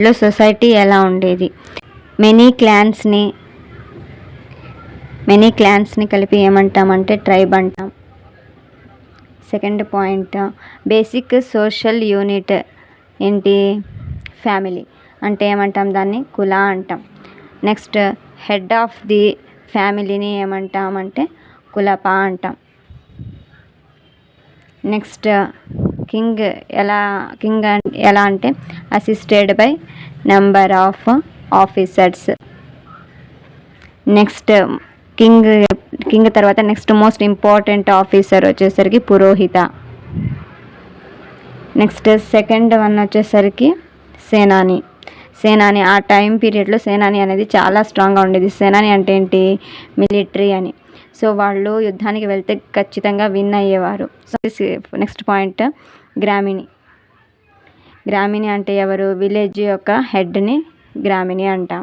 లో సొసైటీ ఎలా ఉండేది? మెనీ క్లాన్స్ని కలిపి ఏమంటామంటే ట్రైబ్ అంటాం. Second point, basic social unit ఏంటి? ఫ్యామిలీ. అంటే ఏమంటాం దాన్ని? కుల అంటాం. నెక్స్ట్, హెడ్ ఆఫ్ ది ఫ్యామిలీని ఏమంటామంటే కులప అంటాం. నెక్స్ట్, కింగ్ ఎలా అంటే assisted by number of officers. Next, king తర్వాత నెక్స్ట్ మోస్ట్ ఇంపార్టెంట్ ఆఫీసర్ వచ్చేసరికి పురోహిత. నెక్స్ట్ సెకండ్ వన్ వచ్చేసరికి సేనాని. ఆ టైం పీరియడ్లో సేనాని అనేది చాలా స్ట్రాంగ్గా ఉండేది. సేనాని అంటే ఏంటి? మిలిటరీ అని. సో వాళ్ళు యుద్ధానికి వెళ్తే ఖచ్చితంగా విన్ అయ్యేవారు. నెక్స్ట్ పాయింట్, గ్రామిణి అంటే ఎవరు? విలేజ్ యొక్క హెడ్ని గ్రామిణి అంటాం.